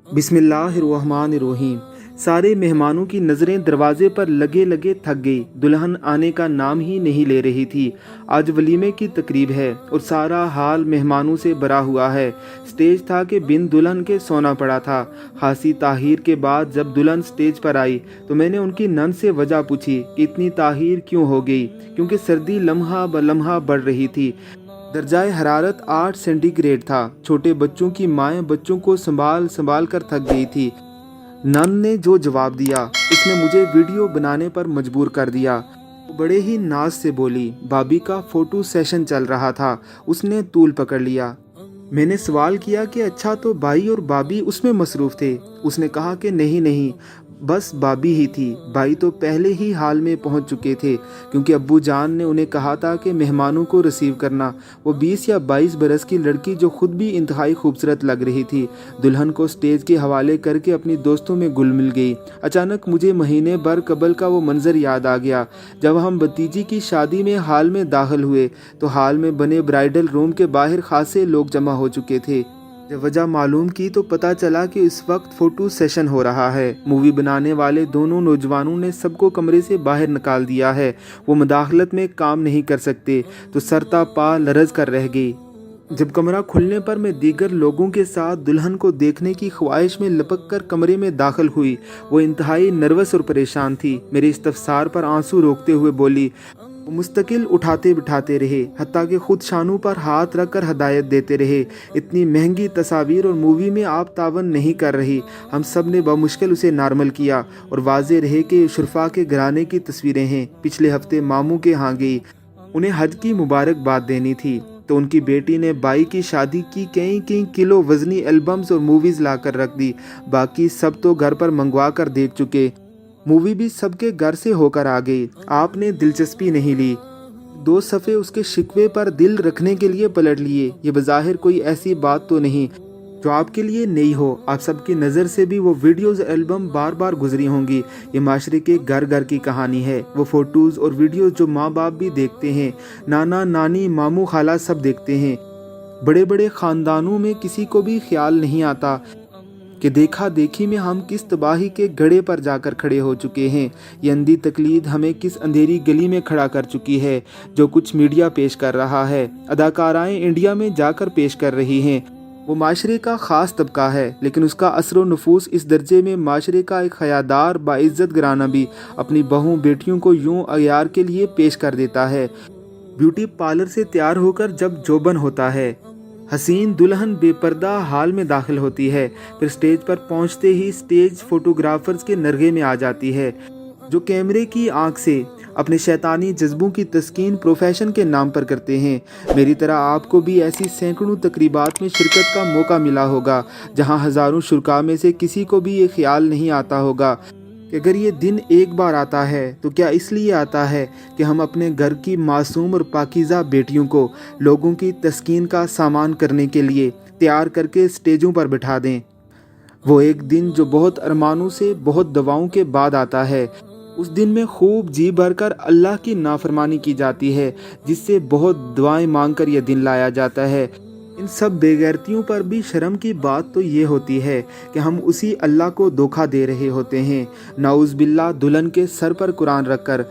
बिस्मिल्लाहिर्रहमानिर्रहीम। सारे मेहमानों की नज़रें दरवाजे पर लगे लगे थक गई। दुल्हन आने का नाम ही नहीं ले रही थी। आज वलीमे की तकरीब है और सारा हाल मेहमानों से भरा हुआ है। स्टेज था कि बिन दुल्हन के सोना पड़ा था। खासी ताहीर के बाद जब दुल्हन स्टेज पर आई तो मैंने उनकी नंद से वजह पूछी कि इतनी ताहीर क्यों हो गई, क्योंकि सर्दी लम्हा ब लम्हा बढ़ रही थी। दर्जाए हरारत 8 सेंटीग्रेड था। छोटे बच्चों की माएँ बच्चों को संभाल संभाल कर थक गई थी। नन ने जो जवाब दिया उसने मुझे वीडियो बनाने पर मजबूर कर दिया। वो बड़े ही नाज से बोली, भाभी का फोटो सेशन चल रहा था, उसने तूल पकड़ लिया। मैंने सवाल किया कि अच्छा तो भाई और भाभी उसमें मसरूफ़ थे। उसने कहा कि नहीं नहीं, बस भाभी ही थी, भाई तो पहले ही हाल में पहुंच चुके थे, क्योंकि अब्बू जान ने उन्हें कहा था कि मेहमानों को रिसीव करना। वो 20 या 22 बरस की लड़की जो खुद भी इंतहाई खूबसूरत लग रही थी, दुल्हन को स्टेज के हवाले करके अपनी दोस्तों में घुल मिल गई। अचानक मुझे महीने भर कबल का वो मंजर याद आ गया जब हम भतीजी की शादी में हाल में दाखिल हुए तो हाल में बने ब्राइडल रूम के बाहर खासे लोग जमा हो चुके थे। जब वजह मालूम की तो पता चला कि इस वक्त फोटो सेशन हो रहा है। मूवी बनाने वाले दोनों नौजवानों ने सबको कमरे से बाहर निकाल दिया है। वो मुदाखलत में काम नहीं कर सकते तो सरता पा लरज कर रह गई। जब कमरा खुलने पर मैं दीगर लोगों के साथ दुल्हन को देखने की ख्वाहिश में लपक कर कमरे में दाखिल हुई। वो इंतहाई नर्वस और परेशान थी। मेरे इस्तफसार पर आंसू रोकते हुए बोली। वो मुस्तकिल उठाते बिठाते रहे, हत्ता कि खुद शानों पर हाथ रख कर हदायत देते रहे। इतनी महंगी तस्वीर और मूवी में आप तावन नहीं कर रही। हम सब ने बमुश्किल उसे नॉर्मल किया और वाजे रहे कि शुरफा के घराने की तस्वीरें हैं। पिछले हफ्ते मामू के यहाँ गई, उन्हें हज की मुबारकबाद देनी थी तो उनकी बेटी ने बाई की शादी की कई कई किलो वजनी एल्बम्स और मूवीज़ ला कर रख दी। बाकी सब तो घर पर मंगवा कर देख चुके। मूवी भी सबके घर से होकर आ गई। आपने दिलचस्पी नहीं ली। 2 सफ़े उसके शिकवे पर दिल रखने के लिए पलट लिए। ये बज़ाहिर कोई ऐसी बात तो नहीं जो आपके लिए नई हो। आप सबकी नज़र से भी वो वीडियोज़ एल्बम बार बार गुजरी होंगी। ये माशरे के घर घर की कहानी है। वो फ़ोटोज़ और वीडियोज़ जो माँ बाप भी देखते हैं, नाना नानी मामू खाला सब देखते हैं। बड़े बड़े ख़ानदानों में किसी को भी ख्याल नहीं आता कि देखा देखी में हम किस तबाही के घड़े पर जाकर खड़े हो चुके हैं। ये अंधी तकलीद हमें किस अंधेरी गली में खड़ा कर चुकी है। जो कुछ मीडिया पेश कर रहा है, अदाकाराएं इंडिया में जाकर पेश कर रही हैं। वो माशरे का ख़ास तबका है, लेकिन उसका असर व नफूस इस दर्जे में माशरे का एक हयादार बाइज़्ज़त घराना भी अपनी बहू बेटियों को यूं अयार के लिए पेश कर देता है। ब्यूटी पार्लर से तैयार होकर जब जोबन होता है, हसीन दुल्हन बेपर्दा हाल में दाखिल होती है, फिर स्टेज पर पहुंचते ही स्टेज फोटोग्राफर्स के नरगे में आ जाती है, जो कैमरे की आंख से अपने शैतानी जज्बों की तस्कीन प्रोफेशन के नाम पर करते हैं। मेरी तरह आपको भी ऐसी सैकड़ों तकरीबात में शिरकत का मौका मिला होगा, जहां हज़ारों शुरका में से किसी को भी ये ख्याल नहीं आता होगा कि अगर ये दिन एक बार आता है तो क्या इसलिए आता है कि हम अपने घर की मासूम और पाकीज़ा बेटियों को लोगों की तस्कीन का सामान करने के लिए तैयार करके स्टेजों पर बिठा दें। वो एक दिन जो बहुत अरमानों से बहुत दवाओं के बाद आता है। उस दिन में खूब जी भरकर अल्लाह की नाफरमानी की जाती है, जिससे बहुत दुआएं मांगकर यह दिन लाया जाता है। इन सब बेगैरतियों पर भी शर्म की बात तो ये होती है कि हम उसी अल्लाह को धोखा दे रहे होते हैं। नाउज़ बिल्लाह, दुल्हन के सर पर कुरान रखकर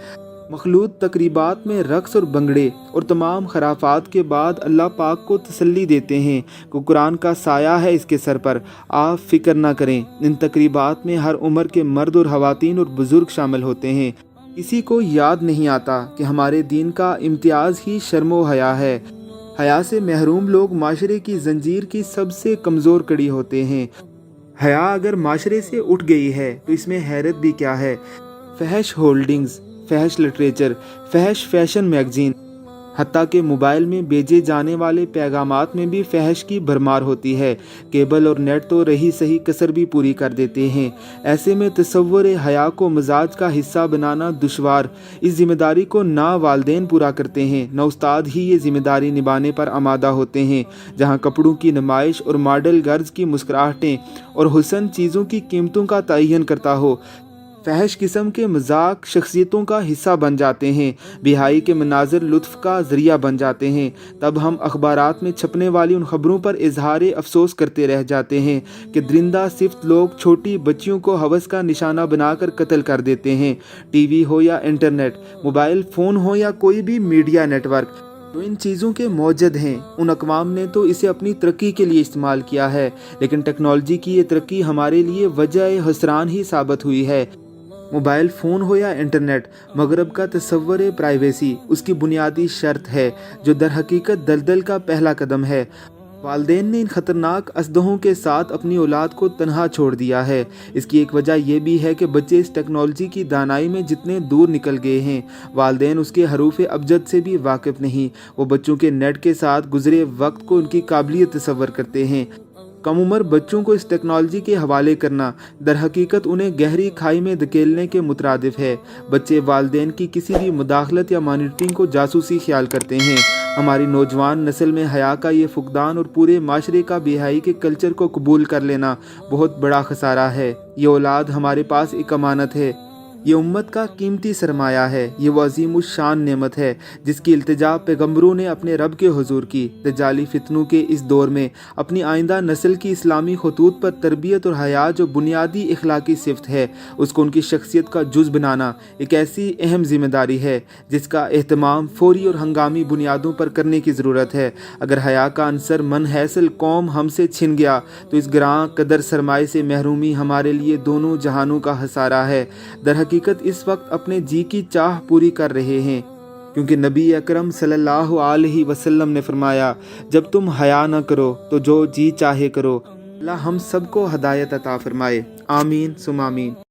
मखलूत तकरीबात में रक्स और बंगड़े और तमाम खराफात के बाद अल्लाह पाक को तसल्ली देते हैं कि कुरान का साया है इसके सर पर, आप फिक्र ना करें। इन तकरीबात में हर उम्र के मर्द और ख़वातीन और बुज़ुर्ग शामिल होते हैं। किसी को याद नहीं आता कि हमारे दीन का इम्तियाज़ ही शर्म व हया है। हया से महरूम लोग माशरे की जंजीर की सबसे कमज़ोर कड़ी होते हैं। हया अगर माशरे से उठ गई है तो इसमें हैरत भी क्या है। फहश होल्डिंग्स, फहश लिटरेचर, फहश फैशन मैगजीन, हत्ता के मोबाइल में भेजे जाने वाले पैगामात में भी फहश की भरमार होती है। केबल और नेट तो रही सही कसर भी पूरी कर देते हैं। ऐसे में तसव्वुर हया को मजाज का हिस्सा बनाना दुश्वार। इस जिम्मेदारी को ना वालदेन पूरा करते हैं, ना उस्ताद ही ये जिम्मेदारी निभाने पर आमादा होते हैं। जहाँ कपड़ों की नुमाइश और मॉडल गर्ल्स की मुस्कुराहटें और हुसन चीज़ों की कीमतों का तयन करता हो, फहश किस्म के मजाक शख्सियतों का हिस्सा बन जाते हैं, बिहाई के मनाजिर लुत्फ़ का ज़रिया बन जाते हैं, तब हम अखबारात में छपने वाली उन ख़बरों पर इजहार अफसोस करते रह जाते हैं कि दरिंदा सिफ्त लोग छोटी बच्चियों को हवस का निशाना बनाकर कत्ल कर देते हैं। टीवी हो या इंटरनेट, मोबाइल फ़ोन हो या कोई भी मीडिया नेटवर्क, जो इन चीज़ों के मौजूद हैं, उन अक़वाम ने तो इसे अपनी तरक्की के लिए इस्तेमाल किया है, लेकिन टेक्नोलॉजी की ये तरक्की हमारे लिए वजह हसरान ही साबित हुई है। मोबाइल फ़ोन हो या इंटरनेट, मगरब का तसव्वुर प्राइवेसी उसकी बुनियादी शर्त है, जो दर हकीकत दलदल का पहला कदम है। वालदेन ने इन ख़तरनाक असदहों के साथ अपनी औलाद को तन्हा छोड़ दिया है। इसकी एक वजह यह भी है कि बच्चे इस टेक्नोलॉजी की दानाई में जितने दूर निकल गए हैं, वालदेन उसके हरूफ अबजद से भी वाकिफ़ नहीं। वो बच्चों के नेट के साथ गुजरे वक्त को उनकी काबिलियत तसव्वुर करते हैं। कम उम्र बच्चों को इस टेक्नोलॉजी के हवाले करना दर हकीकत उन्हें गहरी खाई में धकेलने के मुतरादिफ है। बच्चे वालदेन की किसी भी मुदाखलत या मॉनिटरिंग को जासूसी ख्याल करते हैं। हमारी नौजवान नस्ल में हया का ये फुकदान और पूरे माशरे का बेहयाई के कल्चर को कबूल कर लेना बहुत बड़ा खसारा है। ये औलाद हमारे पास एक अमानत है, ये उम्मत का कीमती सरमाया है, ये वो अज़ीमुश्शान नेमत है जिसकी इल्तिजा पैगम्बरों ने अपने रब के हुजूर की। दज्जाली फितनों के इस दौर में अपनी आइंदा नस्ल की इस्लामी खतूत पर तरबियत और हया जो बुनियादी इखलाकी सिफ्त है, उसको उनकी शख्सियत का जुज़ बनाना एक ऐसी अहम जिम्मेदारी है जिसका एहतमाम फौरी और हंगामी बुनियादों पर करने की ज़रूरत है। अगर हया का अंसर मनहसल कौम हमसे छिन गया तो इस ग्रां कदर सरमाए से महरूमी हमारे लिए दोनों जहानों का हसारा है। दर हकीकत इस वक्त अपने जी की चाह पूरी कर रहे हैं, क्योंकि नबी अकरम सल्लल्लाहु अलैहि वसल्लम ने फरमाया, जब तुम हया न करो तो जो जी चाहे करो। अल्लाह हम सबको हदायत अता फरमाए। आमीन सुम आमीन।